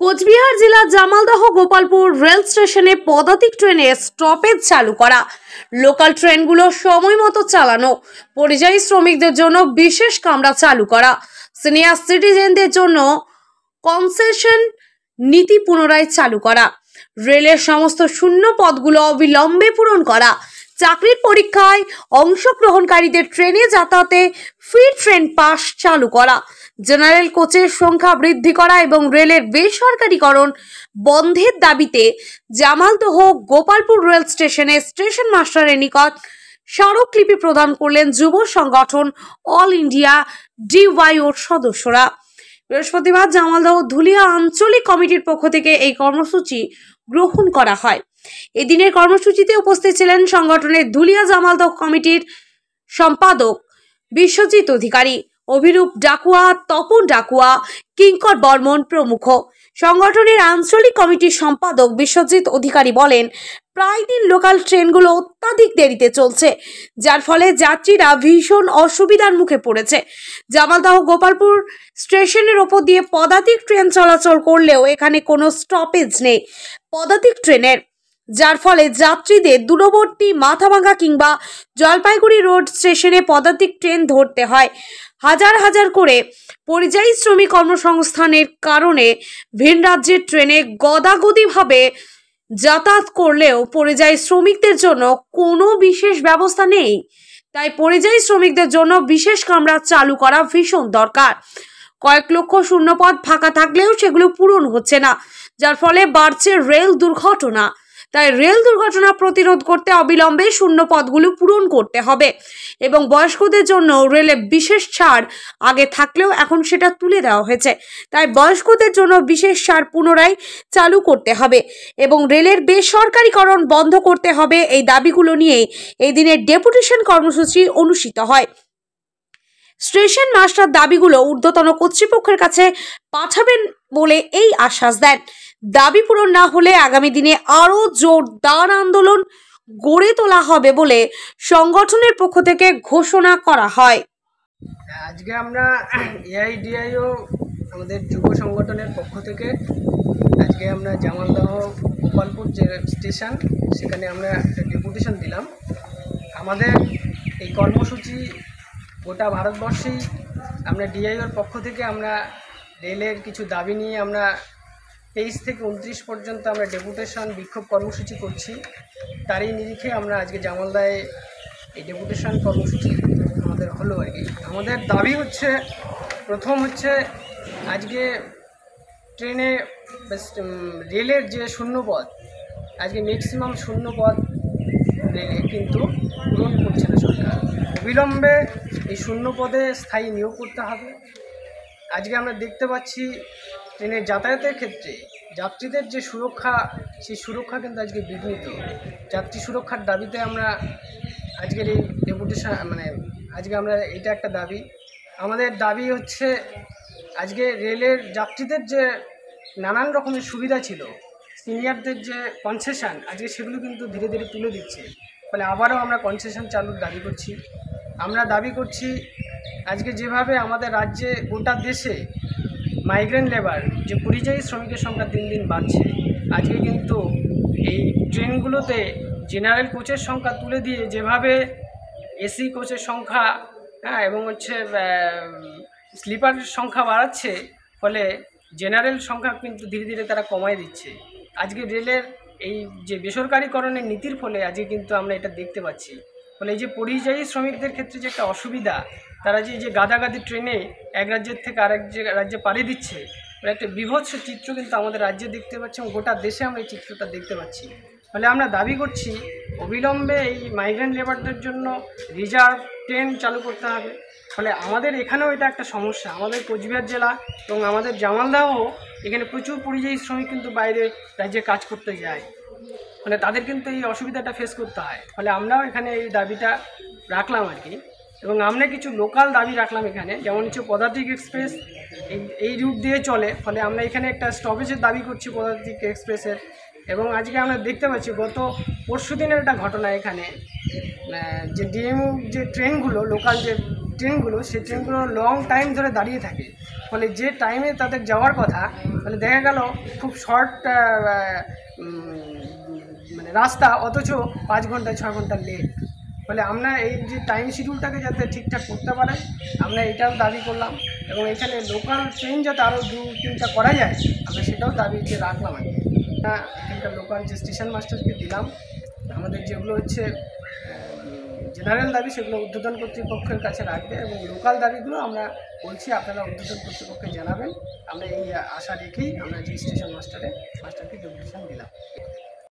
কোচবিহার জেলার জামালদহ গোপালপুর রেল স্টেশনে পদাতিক ট্রেনে স্টপেজ চালু করা, লোকাল ট্রেনগুলো সময় মতো চালানো, পরিযায়ী শ্রমিকদের জন্য বিশেষ কামরা চালু করা, সিনিয়র সিটিজেনদের জন্য কনসেশন নীতি পুনরায় চালু করা, রেলের সমস্ত শূন্য পদগুলো অবিলম্বে পূরণ করা, চাকরির পরীক্ষায় অংশগ্রহণকারীদের ট্রেনে যাতায়াতে ফ্রি ট্রেন পাস চালু করা, জেনারেল কোচের সংখ্যা বৃদ্ধি করা এবং রেলের বেসরকারীকরণ বন্ধের দাবিতে জামালদহ গোপালপুর রেল স্টেশনে স্টেশন মাস্টারের নিকট স্মারকলিপি প্রদান করলেন যুব সংগঠন অল ইন্ডিয়া ডিওয়াইওর সদস্যরা। বৃহস্পতিবার জামালদহ ধুলিয়া আঞ্চলিক কমিটির পক্ষ থেকে এই কর্মসূচি গ্রহণ করা হয়। এদিনের কর্মসূচিতে উপস্থিত ছিলেন সংগঠনের ধুলিয়া জামালদহ কমিটির সম্পাদক বিশ্বজিৎ অধিকারী, অভিরূপ ডাকুয়া, তপন ডাকুয়া, কিঙ্কর বর্মন প্রমুখ। সংগঠনের আঞ্চলিক কমিটির সম্পাদক বিশ্বজিৎ অধিকারী বলেন, প্রায় দিন লোকাল ট্রেনগুলো অত্যাধিক দেরিতে চলছে, যার ফলে যাত্রীরা ভীষণ অসুবিধার মুখে পড়েছে। জামালদহ গোপালপুর স্টেশনের ওপর দিয়ে পদাতিক ট্রেন চলাচল করলেও এখানে কোনো স্টপেজ নেই পদাতিক ট্রেনের, যার ফলে যাত্রীদের দূরবর্তী মাথাভাঙ্গা কিংবা জলপাইগুড়ি রোড স্টেশনে পদাতিক ট্রেন ধরতে হয়। হাজার হাজার করে পরিযায়ী শ্রমিক কর্মসংস্থানের কারণে ভিন রাজ্যের ট্রেনে গদাগদিভাবে যাতায়াত করলেও পরিযায়ী শ্রমিকদের জন্য কোনো বিশেষ ব্যবস্থা নেই। তাই পরিযায়ী শ্রমিকদের জন্য বিশেষ কামরা চালু করা ভীষণ দরকার। কয়েক লক্ষ শূন্যপদ ফাঁকা থাকলেও সেগুলো পূরণ হচ্ছে না, যার ফলে বাড়ছে রেল দুর্ঘটনা। তাই রেল দুর্ঘটনা প্রতিরোধ করতে অবিলম্বে শূন্য পদগুলো পূরণ করতে হবে এবং বয়স্কদের জন্য রেলে বিশেষ ছাড় আগে থাকলেও এখন সেটা তুলে দেওয়া হয়েছে। তাই বয়স্কদের জন্য বিশেষ ছাড় পুনরায় চালু করতে হবে এবং রেলের বেসরকারীকরণ বন্ধ করতে হবে। এই দাবিগুলো নিয়ে এই দিনের ডেপুটেশন কর্মসূচি অনুষ্ঠিত হয়। স্টেশন মাস্টার দাবিগুলো ঊর্ধ্বতন কর্তৃপক্ষের কাছে পাঠাবেন বলে এই আশ্বাস দেন। দাবি পূরণ না হলে আগামী দিনে আরো জোরদার আন্দোলন গড়ে তোলা হবে বলে সংগঠনের পক্ষ থেকে ঘোষণা করা হয়। আজকে আমরা এআইডিআইও আমাদের যুব সংগঠনের পক্ষ থেকে আজকে আমরা জামালদহ গোপালপুর যে স্টেশন সেখানে আমরা একটা ডেপুটেশন দিলাম। আমাদের এই কর্মসূচি গোটা ভারতবর্ষেই আমরা ডিআইওর পক্ষ থেকে আমরা রেলের কিছু দাবি নিয়ে আমরা 23 থেকে 29 পর্যন্ত আমরা ডেপুটেশন বিক্ষোভ কর্মসূচি করছি। তারই নিরিখে আমরা আজকে জামালদায় এই ডেপুটেশন কর্মসূচি আমাদের হলো আর কি। আমাদের দাবি হচ্ছে, প্রথম হচ্ছে আজকে ট্রেনে রেলের যে শূন্যপদ, আজকে ম্যাক্সিমাম শূন্যপদ রেলে কিন্তু পূরণ করছে না সরকার। অবিলম্বে এই শূন্যপদে স্থায়ী নিয়োগ করতে হবে। আজকে আমরা দেখতে পাচ্ছি ট্রেনের যাতায়াতের ক্ষেত্রে যাত্রীদের যে সুরক্ষা, সেই সুরক্ষা কিন্তু আজকে বিঘ্নিত। যাত্রী সুরক্ষার দাবিতে আমরা আজকের এই ডেপুটেশন আজকে আমরা এটা একটা দাবি। আমাদের দাবি হচ্ছে আজকে রেলের যাত্রীদের যে নানান রকমের সুবিধা ছিল, সিনিয়রদের যে কনসেশন, আজকে সেগুলো কিন্তু ধীরে ধীরে তুলে দিচ্ছে। ফলে আবারও আমরা কনসেশন চালুর দাবি করছি। আমরা দাবি করছি আজকে যেভাবে আমাদের রাজ্যে গোটা দেশে মাইগ্রেন্ট লেবার যে পরিযায়ী শ্রমিকের সংখ্যা দিন দিন বাড়ছে, আজকে কিন্তু এই ট্রেনগুলোতে জেনারেল কোচের সংখ্যা তুলে দিয়ে যেভাবে এসি কোচের সংখ্যা এবং স্লিপারের সংখ্যা বাড়াচ্ছে, ফলে জেনারেল সংখ্যা কিন্তু ধীরে ধীরে তারা কমায় দিচ্ছে। আজকে রেলের এই যে বেসরকারীকরণের নীতির ফলে আজকে কিন্তু আমরা এটা দেখতে পাচ্ছি। ফলে এই যে পরিযায়ী শ্রমিকদের ক্ষেত্রে যে একটা অসুবিধা, তারা যে গাদাগাদি ট্রেনে এক রাজ্যের থেকে আরেক রাজ্যে পাড়ি দিচ্ছে, একটা বীভৎস চিত্র কিন্তু আমাদের রাজ্যে দেখতে পাচ্ছি এবং গোটা দেশে আমরা এই চিত্রটা দেখতে পাচ্ছি। ফলে আমরা দাবি করছি অবিলম্বে এই মাইগ্রেন্ট লেবারদের জন্য রিজার্ভ ট্রেন চালু করতে হবে। ফলে আমাদের এখানেও এটা একটা সমস্যা। আমাদের কোচবিহার জেলা এবং আমাদের জামালদহ, এখানে প্রচুর পরিযায়ী শ্রমিক কিন্তু বাইরে রাজ্যে কাজ করতে যায়, মানে তাদের কিন্তু এই অসুবিধাটা ফেস করতে হয়। ফলে আমরাও এখানে এই দাবিটা রাখলাম আর কি, এবং আমরা কিছু লোকাল দাবি রাখলাম এখানে, যেমন হচ্ছে পদাতিক এক্সপ্রেস এই রুট দিয়ে চলে। ফলে আমরা এখানে একটা স্টপেজের দাবি করছি পদাতিক এক্সপ্রেসের। এবং আজকে আমরা দেখতে পাচ্ছি গত পরশু দিনের একটা ঘটনা, এখানে যে ডিএমইউ যে ট্রেনগুলো, লোকাল যে ট্রেনগুলো, সেই ট্রেনগুলো লং টাইম ধরে দাঁড়িয়ে থাকে। ফলে যে টাইমে তাদের যাওয়ার কথা মানে দেখা গেল খুব শর্ট মানে রাস্তা, অথচ 5 ঘন্টা 6 ঘন্টা লেট। ফলে আমরা এই যে টাইম শিডিউলটাকে যাতে ঠিকঠাক করতে পারে আমরা এটাও দাবি করলাম, এবং এখানে লোকাল ট্রেন যাতে আরও 2-3টা করা যায় আমরা সেটাও দাবি যে রাখলাম আর কি। এখানকার লোকাল যে স্টেশন মাস্টারকে দিলাম, আমাদের যেগুলো হচ্ছে জেনারেল দাবি সেগুলো ঊর্ধ্বতন কর্তৃপক্ষের কাছে রাখবে, এবং লোকাল দাবিগুলো আমরা বলছি আপনারা ঊর্ধ্বতন কর্তৃপক্ষকে জানাবেন। আমরা এই আশা রেখেই আমরা যে স্টেশন মাস্টারকে ডেপুটেশন দিলাম।